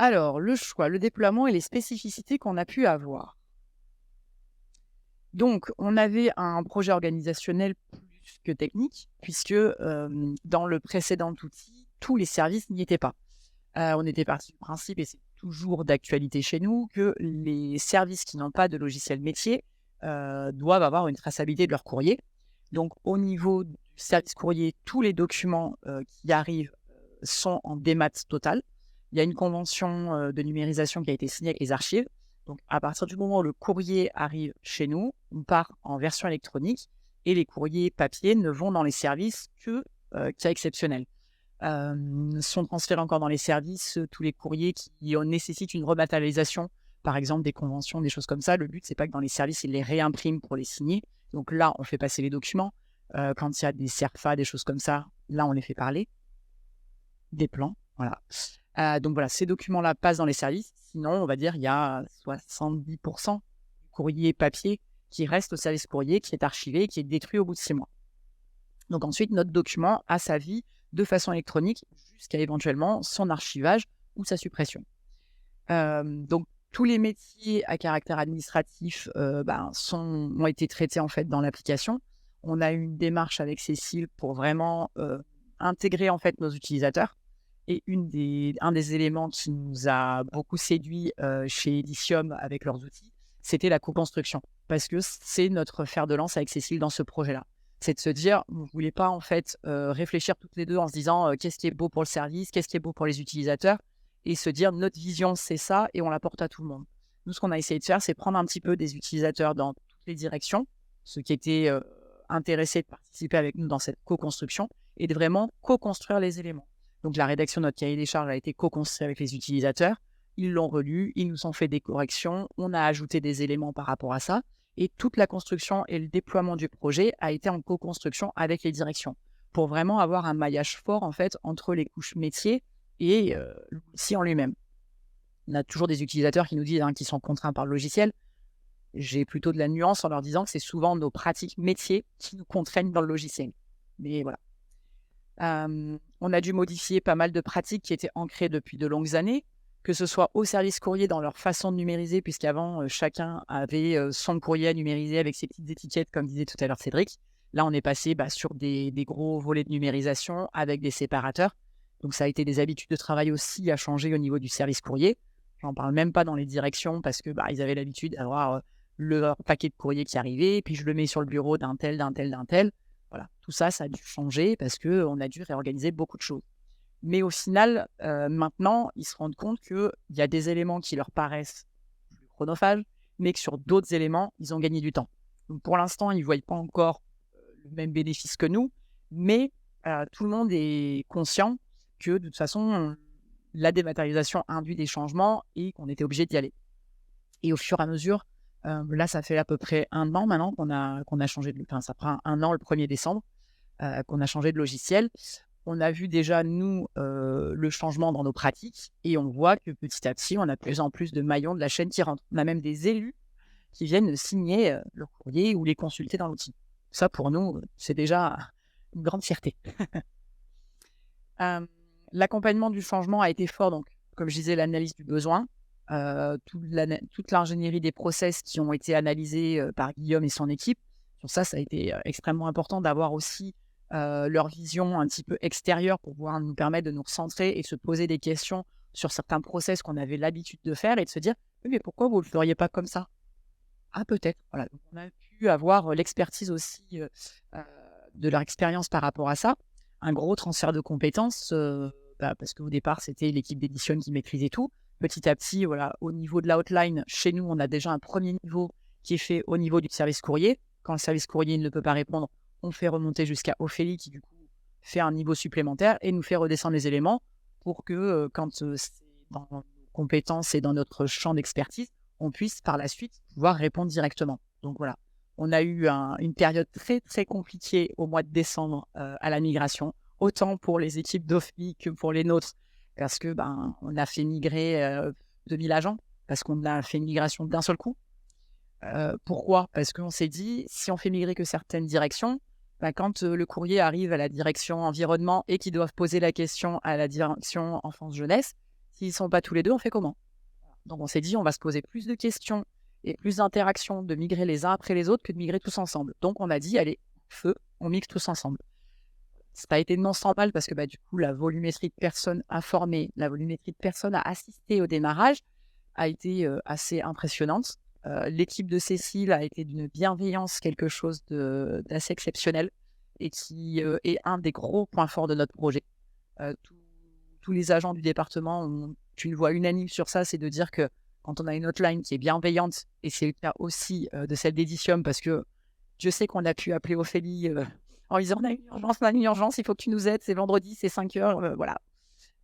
Alors, le choix, le déploiement et les spécificités qu'on a pu avoir. Donc, on avait un projet organisationnel plus que technique, puisque dans le précédent outil, tous les services n'y étaient pas. On était parti du principe, et c'est toujours d'actualité chez nous, que les services qui n'ont pas de logiciel métier doivent avoir une traçabilité de leur courrier. Donc, au niveau du service courrier, tous les documents qui arrivent sont en démat total. Il y a une convention de numérisation qui a été signée avec les archives. Donc, à partir du moment où le courrier arrive chez nous, on part en version électronique et les courriers papier ne vont dans les services que cas exceptionnels. Sont transférés encore dans les services tous les courriers qui nécessitent une rematérialisation, par exemple des conventions, des choses comme ça. Le but, c'est pas que dans les services, ils les réimpriment pour les signer. Donc là, on fait passer les documents. Quand il y a des CERFA, des choses comme ça, là, on les fait parler. Des plans, voilà. Donc voilà, ces documents-là passent dans les services. Sinon, on va dire, il y a 70% du courrier papier qui reste au service courrier, qui est archivé, qui est détruit au bout de 6 mois. Donc ensuite, notre document a sa vie de façon électronique jusqu'à éventuellement son archivage ou sa suppression. Donc tous les métiers à caractère administratif ont été traités en fait dans l'application. On a eu une démarche avec Cécile pour vraiment intégrer en fait nos utilisateurs. Et un des éléments qui nous a beaucoup séduit chez Edicium avec leurs outils, c'était la co-construction. Parce que c'est notre fer de lance avec Cécile dans ce projet-là. C'est de se dire, on ne voulait pas en fait réfléchir toutes les deux en se disant qu'est-ce qui est beau pour le service, qu'est-ce qui est beau pour les utilisateurs, et se dire notre vision c'est ça et on l'apporte à tout le monde. Nous, ce qu'on a essayé de faire, c'est prendre un petit peu des utilisateurs dans toutes les directions, ceux qui étaient intéressés de participer avec nous dans cette co-construction, et de vraiment co-construire les éléments. Donc, la rédaction de notre cahier des charges a été co-construite avec les utilisateurs. Ils l'ont relu, ils nous ont fait des corrections, on a ajouté des éléments par rapport à ça. Et toute la construction et le déploiement du projet a été en co-construction avec les directions pour vraiment avoir un maillage fort en fait entre les couches métiers et l'outil en lui-même. On a toujours des utilisateurs qui nous disent qu'ils sont contraints par le logiciel. J'ai plutôt de la nuance en leur disant que c'est souvent nos pratiques métiers qui nous contraignent dans le logiciel. Mais voilà. On a dû modifier pas mal de pratiques qui étaient ancrées depuis de longues années, que ce soit au service courrier dans leur façon de numériser, puisqu'avant, chacun avait son courrier à numériser avec ses petites étiquettes, comme disait tout à l'heure Cédric. Là, on est passé sur des gros volets de numérisation avec des séparateurs. Donc, ça a été des habitudes de travail aussi à changer au niveau du service courrier. J'en parle même pas dans les directions parce que ils avaient l'habitude d'avoir leur paquet de courrier qui arrivait, puis je le mets sur le bureau d'un tel, d'un tel, d'un tel. Voilà, tout ça, ça a dû changer parce qu'on a dû réorganiser beaucoup de choses. Mais au final, maintenant, ils se rendent compte qu'il y a des éléments qui leur paraissent plus chronophages, mais que sur d'autres éléments, ils ont gagné du temps. Donc pour l'instant, ils ne voient pas encore le même bénéfice que nous, mais tout le monde est conscient que de toute façon, la dématérialisation induit des changements et qu'on était obligé d'y aller. Et au fur et à mesure, là, ça fait à peu près 1 an maintenant qu'on a changé de... Enfin, ça prend 1 an le 1er décembre qu'on a changé de logiciel. On a vu déjà, nous, le changement dans nos pratiques et on voit que petit à petit, on a de plus en plus de maillons de la chaîne qui rentrent. On a même des élus qui viennent signer leur courrier ou les consulter dans l'outil. Ça, pour nous, c'est déjà une grande fierté. L'accompagnement du changement a été fort, donc, comme je disais, l'analyse du besoin, toute l'ingénierie des process qui ont été analysés par Guillaume et son équipe. Sur ça, ça a été extrêmement important d'avoir aussi leur vision un petit peu extérieure pour pouvoir nous permettre de nous recentrer et se poser des questions sur certains process qu'on avait l'habitude de faire et de se dire « Oui, mais pourquoi vous ne le feriez pas comme ça ?» Ah, peut-être. Voilà. Donc, on a pu avoir l'expertise aussi de leur expérience par rapport à ça. Un gros transfert de compétences parce qu'au départ, c'était l'équipe d'édition qui maîtrisait tout. Petit à petit, voilà, au niveau de la hotline, chez nous, on a déjà un premier niveau qui est fait au niveau du service courrier. Quand le service courrier ne peut pas répondre, on fait remonter jusqu'à Ophélie qui, du coup, fait un niveau supplémentaire et nous fait redescendre les éléments pour que, quand c'est dans nos compétences et dans notre champ d'expertise, on puisse par la suite pouvoir répondre directement. Donc voilà, on a eu une période très, très compliquée au mois de décembre à la migration, autant pour les équipes d'Ophélie que pour les nôtres, parce que on a fait migrer 2000 agents, parce qu'on a fait une migration d'un seul coup. Pourquoi ? Parce qu'on s'est dit, si on fait migrer que certaines directions, quand le courrier arrive à la direction environnement et qu'ils doivent poser la question à la direction enfance-jeunesse, S'ils ne sont pas tous les deux, on fait comment? Donc, on s'est dit, on va se poser plus de questions et plus d'interactions, de migrer les uns après les autres que de migrer tous ensemble. Donc, on a dit, allez, feu, on migre tous ensemble. Ça n'a pas été non sans mal parce que du coup, la volumétrie de personnes à former, la volumétrie de personnes à assister au démarrage a été assez impressionnante. L'équipe de Cécile a été d'une bienveillance, quelque chose d'assez exceptionnel et qui est un des gros points forts de notre projet. Tous les agents du département ont une voix unanime sur ça, c'est de dire que quand on a une hotline qui est bienveillante, et c'est le cas aussi de celle d'Edicium, parce que je sais qu'on a pu appeler Ophélie en disant on a une urgence, il faut que tu nous aides, c'est vendredi, c'est 5 heures, voilà.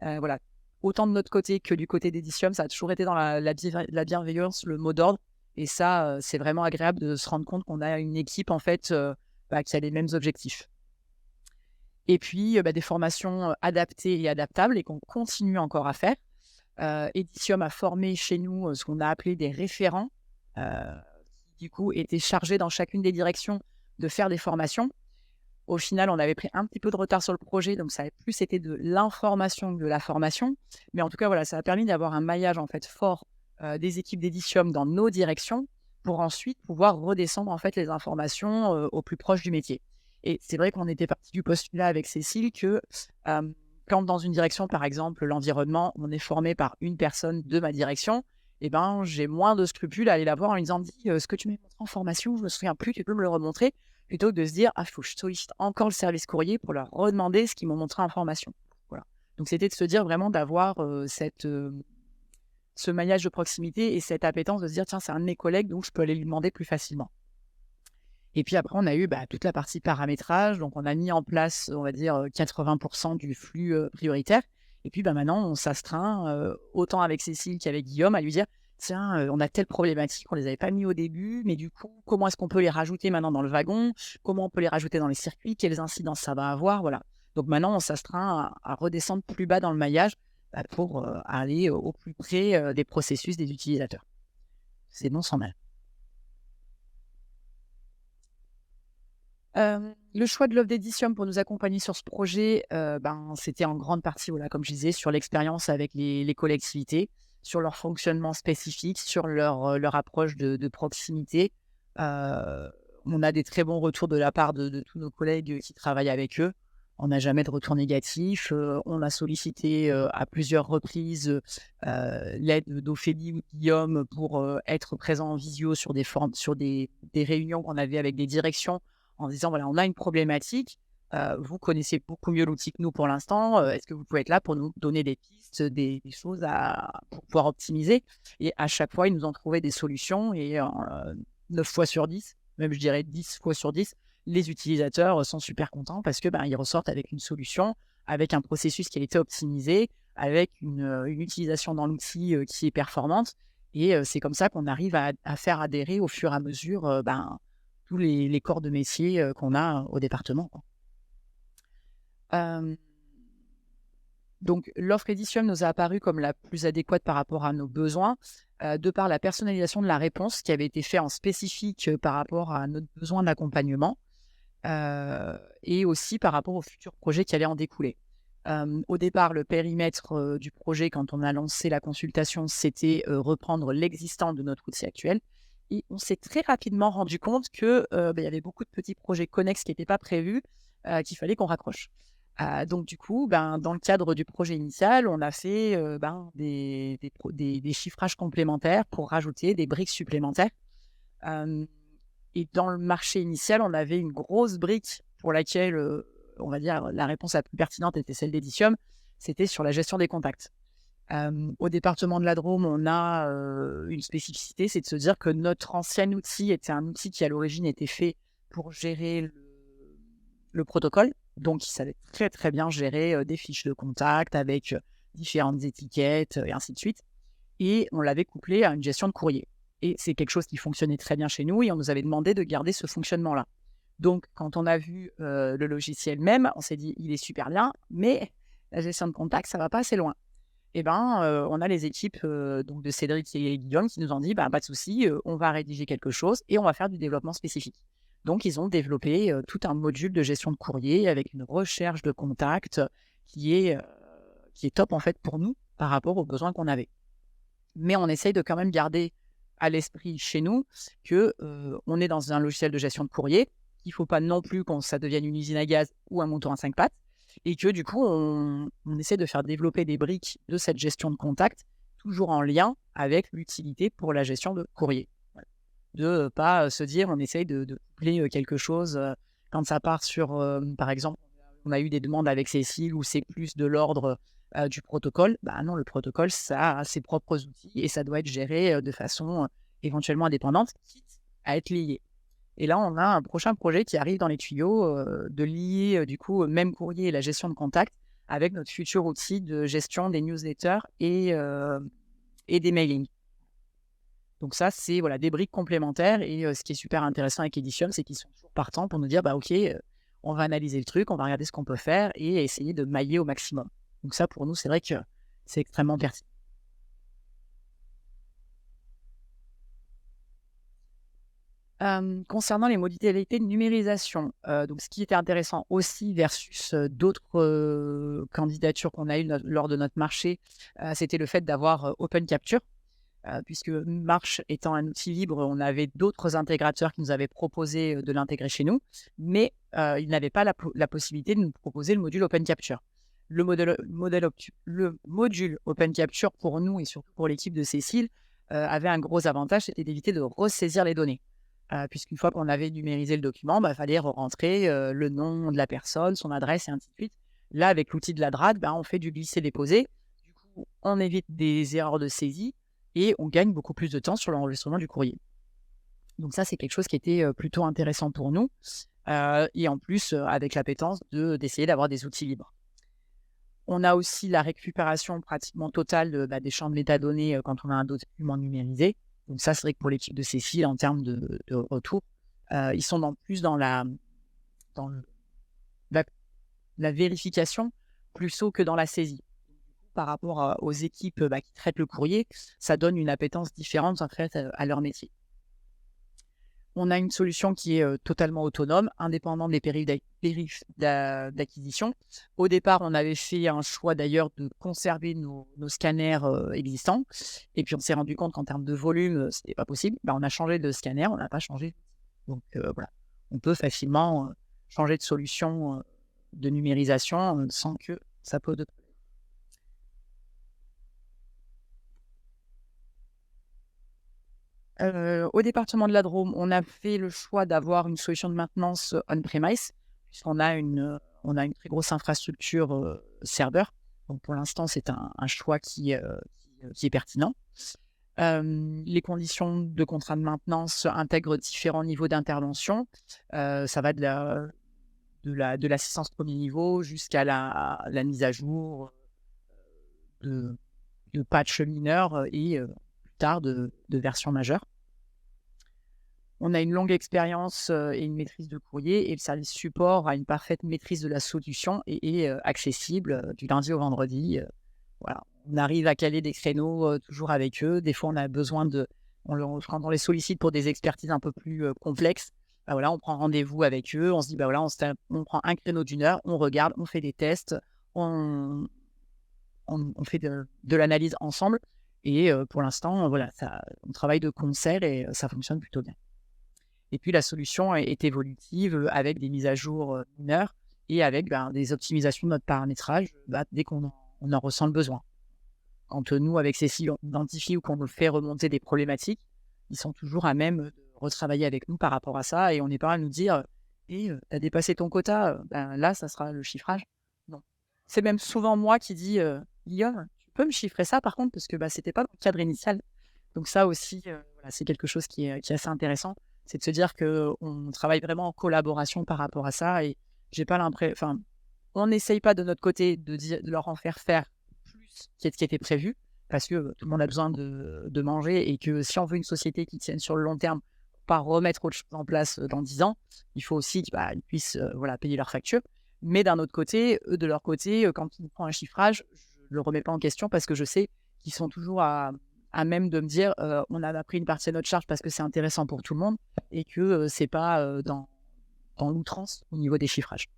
Voilà. Autant de notre côté que du côté d'Edicium, ça a toujours été dans la bienveillance, le mot d'ordre. Et ça, c'est vraiment agréable de se rendre compte qu'on a une équipe en fait qui a les mêmes objectifs. Et puis, des formations adaptées et adaptables et qu'on continue encore à faire. Edicium a formé chez nous ce qu'on a appelé des référents, qui du coup étaient chargés dans chacune des directions de faire des formations. Au final, on avait pris un petit peu de retard sur le projet, donc ça a plus été de l'information que de la formation. Mais en tout cas, voilà, ça a permis d'avoir un maillage en fait fort des équipes d'Edicium dans nos directions pour ensuite pouvoir redescendre en fait les informations au plus proche du métier. Et c'est vrai qu'on était parti du postulat avec Cécile que quand dans une direction, par exemple l'environnement, on est formé par une personne de ma direction, j'ai moins de scrupules à aller la voir en lui disant ce que tu m'as montré en formation, je me souviens plus, tu peux me le remontrer, plutôt que de se dire il faut que je sollicite encore le service courrier pour leur redemander ce qu'ils m'ont montré en formation. Voilà. Donc c'était de se dire vraiment d'avoir ce maillage de proximité et cette appétence de se dire tiens, c'est un de mes collègues, donc je peux aller lui demander plus facilement. Et puis après, on a eu toute la partie paramétrage. Donc, on a mis en place, on va dire, 80% du flux prioritaire. Et puis, maintenant, on s'astreint, autant avec Cécile qu'avec Guillaume, à lui dire tiens, on a telle problématique, on ne les avait pas mis au début, mais du coup, comment est-ce qu'on peut les rajouter maintenant dans le wagon? Comment on peut les rajouter dans les circuits? Quelles incidences ça va avoir? Voilà. Donc, maintenant, on s'astreint à redescendre plus bas dans le maillage pour aller au plus près des processus des utilisateurs. C'est non sans mal. Le choix de l'offre d'Edicium pour nous accompagner sur ce projet, c'était en grande partie, voilà, comme je disais, sur l'expérience avec les collectivités, sur leur fonctionnement spécifique, sur leur approche de proximité. On a des très bons retours de la part de tous nos collègues qui travaillent avec eux. On n'a jamais de retour négatif. On a sollicité à plusieurs reprises l'aide d'Ophélie ou de Guillaume pour être présent en visio sur des réunions qu'on avait avec des directions, en disant voilà, on a une problématique, vous connaissez beaucoup mieux l'outil que nous pour l'instant, est-ce que vous pouvez être là pour nous donner des pistes, des choses pour pouvoir optimiser? Et à chaque fois, ils nous ont trouvé des solutions et 9 fois sur 10, même je dirais 10 fois sur 10, les utilisateurs sont super contents parce que ils ressortent avec une solution, avec un processus qui a été optimisé, avec une utilisation dans l'outil qui est performante. Et c'est comme ça qu'on arrive à faire adhérer au fur et à mesure tous les corps de métier qu'on a au département. Donc, l'offre Edicium nous a apparu comme la plus adéquate par rapport à nos besoins, de par la personnalisation de la réponse qui avait été faite en spécifique par rapport à notre besoin d'accompagnement, et aussi par rapport aux futurs projets qui allaient en découler. Au départ, le périmètre du projet, quand on a lancé la consultation, c'était reprendre l'existant de notre outil actuel. Et on s'est très rapidement rendu compte qu'il y avait beaucoup de petits projets connexes qui n'étaient pas prévus, qu'il fallait qu'on raccroche. Donc du coup, dans le cadre du projet initial, on a fait des chiffrages complémentaires pour rajouter des briques supplémentaires. Et dans le marché initial, on avait une grosse brique pour laquelle, on va dire, la réponse la plus pertinente était celle d'Edicium, c'était sur la gestion des contacts. Au département de la Drôme, on a une spécificité, c'est de se dire que notre ancien outil était un outil qui, à l'origine, était fait pour gérer le protocole. Donc, il savait très, très bien gérer des fiches de contact avec différentes étiquettes et ainsi de suite. Et on l'avait couplé à une gestion de courrier. Et c'est quelque chose qui fonctionnait très bien chez nous et on nous avait demandé de garder ce fonctionnement-là. Donc, quand on a vu le logiciel même, on s'est dit, il est super bien, mais la gestion de contact, ça ne va pas assez loin. On a les équipes donc de Cédric et Guillaume qui nous ont dit pas de souci, on va rédiger quelque chose et on va faire du développement spécifique. Donc, ils ont développé tout un module de gestion de courrier avec une recherche de contacts qui est top en fait pour nous par rapport aux besoins qu'on avait. Mais on essaye de quand même garder à l'esprit chez nous que, on est dans un logiciel de gestion de courrier, qu'il ne faut pas non plus que ça devienne une usine à gaz ou un mouton à 5 pattes et que du coup, on essaie de faire développer des briques de cette gestion de contact, toujours en lien avec l'utilité pour la gestion de courrier. Voilà. De ne pas se dire, on essaye de coupler quelque chose quand ça part sur, par exemple, on a eu des demandes avec Cécile où c'est plus de l'ordre du protocole. Bah non, le protocole, ça a ses propres outils et ça doit être géré de façon éventuellement indépendante, quitte à être lié. Et là, on a un prochain projet qui arrive dans les tuyaux de lier du coup même courrier et la gestion de contact avec notre futur outil de gestion des newsletters et des mailings. Donc ça, c'est voilà, des briques complémentaires et ce qui est super intéressant avec Edition, c'est qu'ils sont toujours partants pour nous dire, bah ok, on va analyser le truc, on va regarder ce qu'on peut faire et essayer de mailler au maximum. Donc ça, pour nous, c'est vrai que c'est extrêmement pertinent. Concernant les modalités de numérisation, donc ce qui était intéressant aussi versus, d'autres, candidatures qu'on a eues lors de notre marché, c'était le fait d'avoir, Open Capture, puisque Marche étant un outil libre, on avait d'autres intégrateurs qui nous avaient proposé, de l'intégrer chez nous, mais, ils n'avaient pas la possibilité de nous proposer le module Open Capture. Le module Open Capture pour nous et surtout pour l'équipe de Cécile, avait un gros avantage, c'était d'éviter de ressaisir les données. Puisqu'une fois qu'on avait numérisé le document, bah, fallait rentrer le nom de la personne, son adresse et ainsi de suite. Là, avec l'outil de la DRAD, bah, on fait du glisser-déposer. Du coup, on évite des erreurs de saisie et on gagne beaucoup plus de temps sur l'enregistrement du courrier. Donc ça, c'est quelque chose qui était plutôt intéressant pour nous. Et en plus, avec l'appétence d'essayer d'avoir des outils libres. On a aussi la récupération pratiquement totale des champs de métadonnées quand on a un document numérisé. Donc ça, c'est vrai que pour l'équipe de Cécile, en termes de retour, ils sont plus dans la vérification plutôt que dans la saisie. Par rapport aux équipes qui traitent le courrier, ça donne une appétence différente en fait à leur métier. On a une solution qui est totalement autonome, indépendante des périphes d'acquisition. Au départ, on avait fait un choix d'ailleurs de conserver nos scanners existants. Et puis, on s'est rendu compte qu'en termes de volume, ce n'était pas possible. On a changé de scanner, on n'a pas changé. Donc, voilà. On peut facilement changer de solution de numérisation sans que ça pose de problème. Au département de la Drôme, on a fait le choix d'avoir une solution de maintenance on-premise, puisqu'on a on a une très grosse infrastructure serveur. Donc pour l'instant, c'est un choix qui est pertinent. Les conditions de contrat de maintenance intègrent différents niveaux d'intervention. Ça va de l'assistance premier niveau jusqu'à la mise à jour de patchs mineurs et plus tard de versions majeures. On a une longue expérience et une maîtrise de courrier et le service support a une parfaite maîtrise de la solution et est accessible du lundi au vendredi. Voilà. On arrive à caler des créneaux toujours avec eux. Des fois, on a besoin quand on les sollicite pour des expertises un peu plus complexes, voilà, on prend rendez-vous avec eux. On se dit, voilà, on prend un créneau d'1 heure, on regarde, on fait des tests, on fait de l'analyse ensemble. Et pour l'instant, voilà, on travaille de concert et ça fonctionne plutôt bien. Et puis la solution est évolutive avec des mises à jour mineures et avec des optimisations de notre paramétrage dès qu'on en ressent le besoin. Quand nous, avec Cécile, on identifie ou qu'on nous fait remonter des problématiques, ils sont toujours à même de retravailler avec nous par rapport à ça et on n'est pas à nous dire « t'as dépassé ton quota, là, ça sera le chiffrage ». Non. C'est même souvent moi qui dis « Guillaume, tu peux me chiffrer ça par contre parce que c'était pas dans le cadre initial ». Donc ça aussi, voilà, c'est quelque chose qui est assez intéressant. C'est de se dire qu'on travaille vraiment en collaboration par rapport à ça et j'ai pas l'impression... on n'essaye pas de notre côté de leur en faire plus qui était prévu parce que tout le monde a besoin de manger et que si on veut une société qui tienne sur le long terme, pas remettre autre chose en place dans 10 ans, il faut aussi qu'ils puissent payer leurs factures. Mais d'un autre côté, eux de leur côté, quand ils prennent un chiffrage, je ne le remets pas en question parce que je sais qu'ils sont toujours à même de me dire on a pris une partie de notre charge parce que c'est intéressant pour tout le monde et que c'est pas dans l'outrance au niveau des chiffrages.